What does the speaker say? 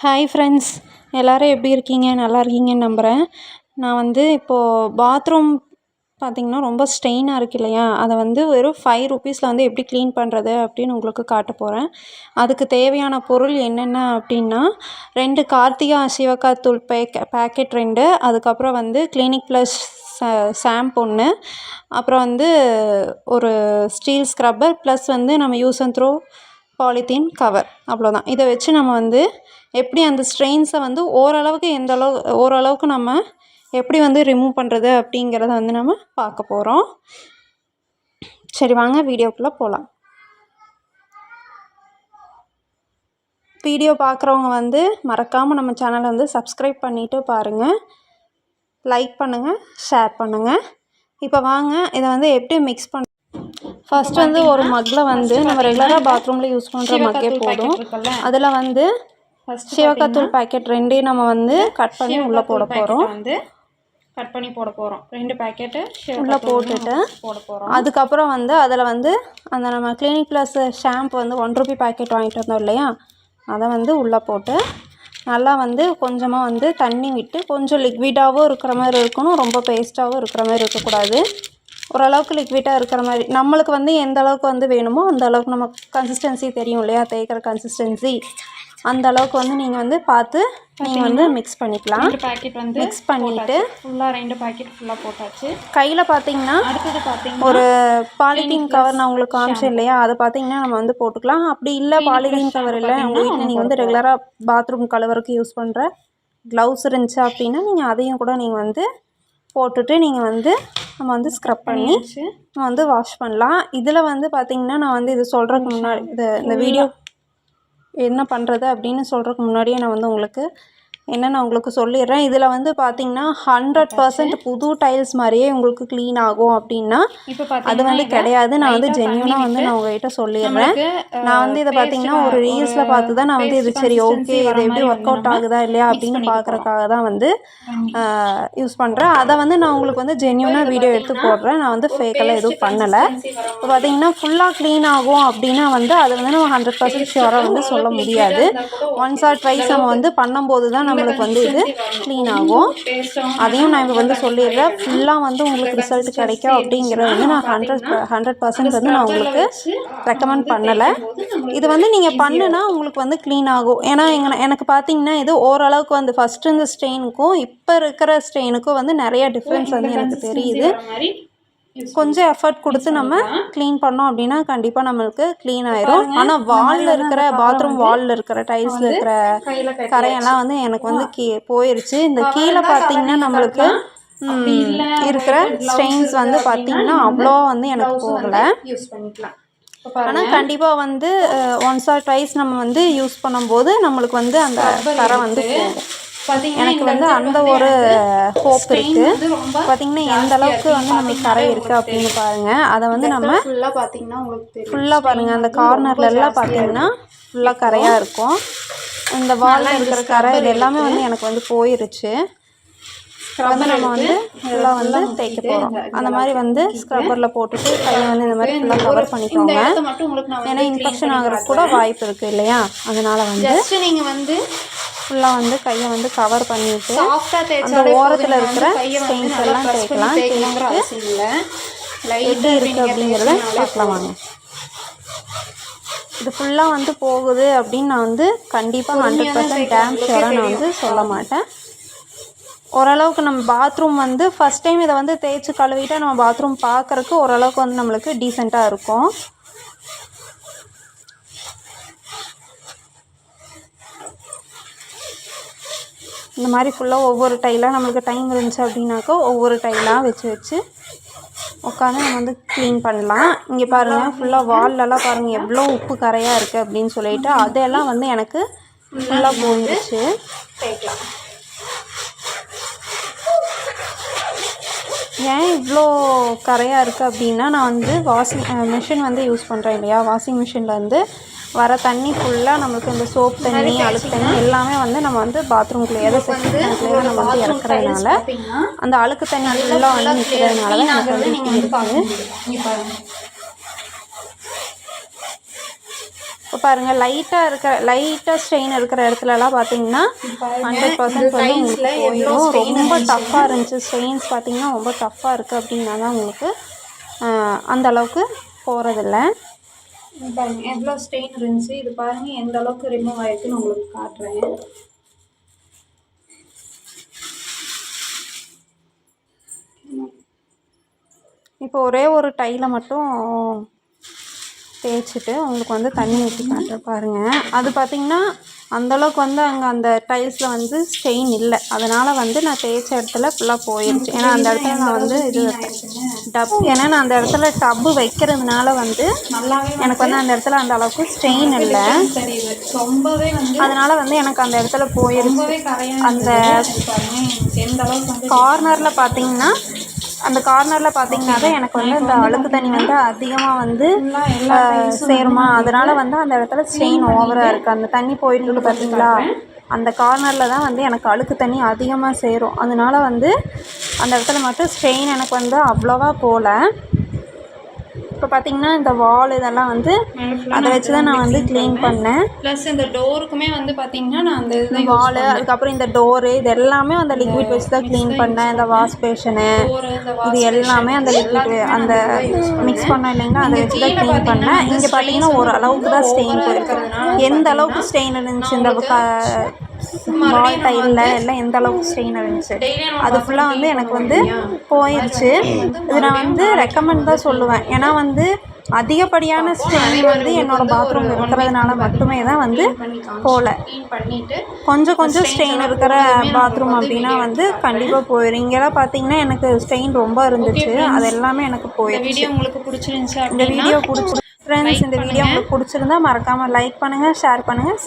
Hi friends, எல்லோரும் எப்படி இருக்கீங்க? நல்லா இருக்கீங்கன்னு நம்புகிறேன். நான் வந்து இப்போது பாத்ரூம் பார்த்திங்கன்னா ரொம்ப ஸ்ட்ரெயினாக இருக்குது இல்லையா, அதை வந்து வெறும் 5 ருபீஸில் வந்து எப்படி க்ளீன் பண்ணுறது அப்படின்னு உங்களுக்கு காட்ட போகிறேன். அதுக்கு தேவையான பொருள் என்னென்ன அப்படின்னா, 2 கார்த்திகா சிவக்காத்தூள் பேக்கெட் 2, அதுக்கப்புறம் வந்து கிளினிக் ப்ளஸ் ஷாம்பு 1, அப்புறம் வந்து ஒரு ஸ்டீல் ஸ்க்ரப்பர் ப்ளஸ் வந்து நம்ம use and throw polythene cover, அவ்வளோதான். இதை வச்சு நம்ம வந்து எப்படி அந்த ஸ்ட்ரெயின்ஸை வந்து ஓரளவுக்கு நம்ம எப்படி வந்து ரிமூவ் பண்ணுறது அப்படிங்கிறத வந்து நம்ம பார்க்க போகிறோம். சரி, வாங்க வீடியோக்குள்ளே போகலாம். வீடியோ பார்க்குறவங்க வந்து மறக்காமல் நம்ம சேனலை வந்து சப்ஸ்கிரைப் பண்ணிவிட்டு பாருங்கள், லைக் பண்ணுங்கள், ஷேர் பண்ணுங்கள். இப்போ வாங்க இதை வந்து எப்படி மிக்ஸ் பண்ண. ஃபஸ்ட்டு வந்து ஒரு மக்கில் வந்து நம்ம ரெகுலராக பாத்ரூமில் யூஸ் பண்ணுற மக்கே போதும். அதில் வந்து சிவக்காத்தூள் பேக்கெட் 2 நம்ம வந்து கட் பண்ணி உள்ளே போட போகிறோம். கட் பண்ணி போட போகிறோம். 2 பேக்கெட்டு உள்ளே போட்டுட்டு போட போகிறோம். அதுக்கப்புறம் வந்து அதில் வந்து அந்த நம்ம கிளினிக் ப்ளஸ் ஷாம்பு வந்து 1 ரூபி பேக்கெட் வாங்கிட்டு வந்தோம் இல்லையா, அதை வந்து உள்ளே போட்டு நல்லா வந்து கொஞ்சமாக வந்து தண்ணி விட்டு, கொஞ்சம் லிக்விடாகவும் இருக்கிற மாதிரி இருக்கணும், ரொம்ப பேஸ்ட்டாகவும் இருக்கிற மாதிரி இருக்கக்கூடாது. ஓரளவுக்கு லிக்விடாக இருக்கிற மாதிரி, நம்மளுக்கு வந்து எந்த அளவுக்கு வந்து வேணுமோ அந்த அளவுக்கு நம்ம கன்சிஸ்டன்சி தெரியும் இல்லையா, தேய்க்கிற கன்சிஸ்டன்சி, அந்த அளவுக்கு வந்து நீங்கள் வந்து பார்த்து நீங்கள் வந்து மிக்ஸ் பண்ணிக்கலாம். 2 பேக்கெட் வந்து மிக்ஸ் பண்ணிவிட்டு ஃபுல்லாக 2 பேக்கெட் ஃபுல்லாக போட்டாச்சு. கையில் பார்த்தீங்கன்னா அடுத்தது பார்த்தீங்கன்னா ஒரு பாலித்தீன் கவர் நான் உங்களுக்கு காமிச்சேன் இல்லையா, அதை பார்த்தீங்கன்னா நம்ம வந்து போட்டுக்கலாம். அப்படி இல்லை பாலித்தீன் கவர் இல்லை, உங்கள் வீட்டில் நீங்கள் வந்து ரெகுலராக பாத்ரூம் கழுவறதுக்கு யூஸ் பண்ணுற க்ளவுஸ் இருந்துச்சு அப்படின்னா நீங்கள் அதையும் கூட நீங்கள் வந்து போட்டுட்டு நீங்கள் வந்து நம்ம வந்து ஸ்க்ரப் பண்ணி நம்ம வந்து வாஷ் பண்ணலாம். இதில் வந்து பார்த்திங்கன்னா நான் வந்து இது சொல்கிறதுக்கு முன்னாடி இந்த வீடியோ என்ன பண்ணுறது அப்படின்னு சொல்கிறதுக்கு முன்னாடியே நான் வந்து உங்களுக்கு என்னென்னு உங்களுக்கு சொல்லிடுறேன். இதில் வந்து பார்த்திங்கன்னா 100% புது டைல்ஸ் மாதிரியே உங்களுக்கு க்ளீன் ஆகும் அப்படின்னா அது வந்து கிடையாது. நான் வந்து ஜென்யூனாக வந்து நான் உங்கள்கிட்ட சொல்லிடுறேன். நான் வந்து இதை பார்த்திங்கன்னா ஒரு ரீல்ஸில் பார்த்து தான் நான் வந்து இது சரி ஓகே இது எப்படி ஒர்க் அவுட் ஆகுதா இல்லையா அப்படின்னு பார்க்குறக்காக தான் வந்து யூஸ் பண்ணுறேன். அதை வந்து நான் உங்களுக்கு வந்து ஜென்யூனாக வீடியோ எடுத்து போடுறேன். நான் வந்து ஃபேக்கெல்லாம் எதுவும் பண்ணலை. இப்போ பார்த்திங்கன்னா ஃபுல்லாக க்ளீன் ஆகும் அப்படின்னா வந்து அதை வந்து நம்ம 100% ஷுவராக வந்து சொல்ல முடியாது. ஒன்ஸ் ஆர் ட்வைஸ் நம்ம வந்து பண்ணும்போது தான் நம்மளுக்கு வந்து இது க்ளீன் ஆகும். அதையும் நான் இப்போ வந்து சொல்லிடுறேன். ஃபுல்லாக வந்து உங்களுக்கு ரிசல்ட் கிடைக்கும் அப்படிங்கிறது வந்து நான் 100% வந்து நான் உங்களுக்கு ரெக்கமெண்ட் பண்ணலை. இது வந்து நீங்கள் பண்ணுனா உங்களுக்கு வந்து க்ளீன் ஆகும். ஏன்னா எனக்கு பார்த்தீங்கன்னா இது ஓரளவுக்கு வந்து ஃபஸ்ட்டு இந்த ஸ்ட்ரெயினுக்கும் இப்போ இருக்கிற ஸ்ட்ரெயினுக்கும் வந்து நிறைய டிஃப்ரென்ஸ் வந்து எனக்கு தெரியுது. கொஞ்சம் எஃபர்ட் கொடுத்து நம்ம க்ளீன் பண்ணோம் அப்படின்னா கண்டிப்பாக நம்மளுக்கு க்ளீன் ஆயிரும். ஆனால் வாலில் இருக்கிற பாத்ரூம் வாலில் இருக்கிற டைல்ஸில் இருக்கிற கரையெல்லாம் வந்து எனக்கு வந்து போயிருச்சு. இந்த கீழே பார்த்தீங்கன்னா நம்மளுக்கு இருக்கிற ஸ்ட்ரெயின்ஸ் வந்து பார்த்திங்கன்னா அவ்வளோ வந்து எனக்கு போகலை. ஆனால் கண்டிப்பாக வந்து ஒன்ஸ் ஆர் ட்வைஸ் நம்ம வந்து யூஸ் பண்ணும்போது நம்மளுக்கு வந்து அந்த கரை வந்து போகும். எனக்கு வந்து அந்த ஒரு ஹோப் இருக்குது. பார்த்திங்கன்னா எந்த அளவுக்கு வந்து நம்மளுக்கு கரை இருக்குது அப்படின்னு பாருங்கள். அதை வந்து நம்ம ஃபுல்லாக பாருங்கள், அந்த கார்னர்லெல்லாம் பார்த்திங்கன்னா ஃபுல்லாக கரையாக இருக்கும். இந்த வாலில் இருக்கிற கரை இது எல்லாமே வந்து எனக்கு வந்து போயிருச்சு. வந்து நம்ம வந்து இதெல்லாம் வந்து தேய்க்க போகிறோம். அந்த மாதிரி வந்து ஸ்க்ரப்பரில் போட்டுட்டு கையை வந்து இந்த மாதிரி ஃபுல்லாக கவர் பண்ணிக்கோங்க. ஏன்னா இன்ஃபெக்ஷன் ஆகிறதுக்கு கூட வாய்ப்பு இருக்குது இல்லையா, அதனால் வந்து நீங்கள் வந்து ஃபுல்லாக வந்து கையை வந்து கவர் பண்ணிவிட்டு அந்த ஓரத்தில் இருக்கிற ஸ்டெயின்ஸ் எல்லாம் தேய்க்கலாம். தேய்ச்சிட்டு எப்படி இருக்குது அப்படிங்கிறத பார்க்கலாம் வாங்க. இது ஃபுல்லாக வந்து போகுது அப்படின்னு நான் வந்து கண்டிப்பாக 100% டேம் ஷுவராக நான் வந்து சொல்ல மாட்டேன். ஓரளவுக்கு நம்ம பாத்ரூம் வந்து ஃபஸ்ட் டைம் இதை வந்து தேய்ச்சி கழுவிட்டால் நம்ம பாத்ரூம் பார்க்குறக்கு ஓரளவுக்கு வந்து நம்மளுக்கு டீசெண்டாக இருக்கும். இந்த மாதிரி ஃபுல்லாக ஒவ்வொரு டைலாக நம்மளுக்கு டைம் இருந்துச்சு அப்படின்னாக்கா ஒவ்வொரு டைலாக வச்சு உட்காந்து நம்ம வந்து க்ளீன் பண்ணலாம். இங்கே பாருங்கள் ஃபுல்லாக வால்லலாம் பாருங்கள் எவ்வளோ உப்பு கரையாக இருக்குது அப்படின்னு சொல்லிட்டு அதெல்லாம் வந்து எனக்கு ஃபுல்லாக போயிடுச்சு. ஏன் இவ்வளோ கரையாக இருக்குது அப்படின்னா நான் வந்து வாஷிங் மிஷின் வந்து யூஸ் பண்ணுறேன் இல்லையா, வாஷிங் மிஷின்லேருந்து வர தண்ணி ஃபுல்லாக நம்மளுக்கு இந்த சோப் தண்ணி அழுக்கு தண்ணி எல்லாமே வந்து நம்ம வந்து பாத்ரூம்குள்ளேயே செப்டிக்லேயே நம்ம வந்து இறக்குறதுனால அந்த அழுக்கு தண்ணி ஃபுல்லாக வந்து நிற்கிறதுனால தான் எனக்கு வந்து இப்படி இருக்குது. இப்போ பாருங்கள் லைட்டாக ஸ்ட்ரெயின் இருக்கிற இடத்துலலாம் பார்த்தீங்கன்னா 100% வந்து உங்களுக்கு போயிடும். ரொம்ப டஃப்பாக இருந்துச்சு ஸ்ட்ரெயின்ஸ் பார்த்தீங்கன்னா ரொம்ப டஃப்பாக இருக்குது அப்படின்னா தான் உங்களுக்கு அந்த அளவுக்கு போகிறதில்ல. பாருங்க எவ்வளோ ஸ்ட்ரெயின் இருந்துச்சு. இது பாருங்கள் எந்த அளவுக்கு ரிமூவ் ஆயிருக்குன்னு உங்களுக்கு காட்டுறேன். இப்போ ஒரே ஒரு டைலை மட்டும் தேய்ச்சிட்டு உங்களுக்கு வந்து தண்ணி ஊற்றி காட்டுறேன் பாருங்கள். அது பார்த்திங்கன்னா அந்தளவுக்கு வந்து அங்கே அந்த டைல்ஸில் வந்து ஸ்டெயின் இல்லை. அதனால் வந்து நான் தேய்ச்ச இடத்துல ஃபுல்லாக போயிடுச்சு. ஏன்னா அந்த இடத்துல நான் வந்து ஏன்னா நான் அந்த இடத்துல டப்பு வைக்கிறதுனால வந்து எனக்கு வந்து அந்த இடத்துல அந்த அளவுக்கு ஸ்டெயின் இல்லை. ரொம்பவே வந்து அதனால் வந்து எனக்கு அந்த இடத்துல போயிடுச்சு. அந்த கார்னரில் பார்த்தீங்கன்னா தான் எனக்கு வந்து அந்த அழுக்கு தண்ணி வந்து அதிகமாக வந்து சேருமா, அதனால் வந்து அந்த இடத்துல ஸ்ட்ரெயின் ஓவராக இருக்குது. அந்த தண்ணி போயிட்டு பார்த்தீங்களா, அந்த கார்னரில் தான் வந்து எனக்கு அழுக்கு தண்ணி அதிகமாக சேரும். அதனால் வந்து அந்த இடத்துல மட்டும் ஸ்ட்ரெயின் எனக்கு வந்து அவ்வளோவா போகல. இப்போ பார்த்திங்கன்னா இந்த வால் இதெல்லாம் வந்து அதை வச்சு தான் நான் வந்து க்ளீன் பண்ணேன். ப்ளஸ் இந்த டோருக்குமே வந்து பார்த்திங்கன்னா நான் அந்த இது வால், அதுக்கப்புறம் இந்த டோரு, இது எல்லாமே அந்த லிக்விட் வச்சு தான் க்ளீன் பண்ணேன். இந்த வாஷ் பேஷனு இது எல்லாமே அந்த லிக்விட் அந்த மிக்ஸ் பண்ணேன் இல்லைங்களா, அதை வச்சு தான் க்ளீன் பண்ணேன். இங்கே பார்த்தீங்கன்னா ஒரு அளவுக்கு தான் ஸ்டெயின் போயிருக்கு. எந்த அளவுக்கு ஸ்டெயின் இருந்துச்சு இந்த வால் டைலில் எல்லாம் எந்த அளவுக்கு ஸ்ட்ரெயின் இருந்துச்சு அது ஃபுல்லாக வந்து எனக்கு வந்து போயிடுச்சு. இது நான் வந்து ரெக்கமெண்ட் தான் சொல்லுவேன். ஏன்னா வந்து அதிகப்படியான ஸ்ட்ரெயின் வந்து என்னோடய பாத்ரூம் இருக்கிறதுனால மட்டுமே தான் வந்து போகல. கொஞ்சம் ஸ்ட்ரெயின் இருக்கிற பாத்ரூம் அப்படின்னா வந்து கண்டிப்பாக போயிடும். இங்கெல்லாம் பார்த்தீங்கன்னா எனக்கு ஸ்ட்ரெயின் ரொம்ப இருந்துச்சு, அது எல்லாமே எனக்கு போயிடுச்சு. உங்களுக்கு பிடிச்சிருந்துச்சு இந்த வீடியோ ஃப்ரெண்ட்ஸ், இந்த வீடியோ உங்களுக்கு பிடிச்சிருந்தா மறக்காமல் லைக் பண்ணுங்கள், ஷேர் பண்ணுங்கள்.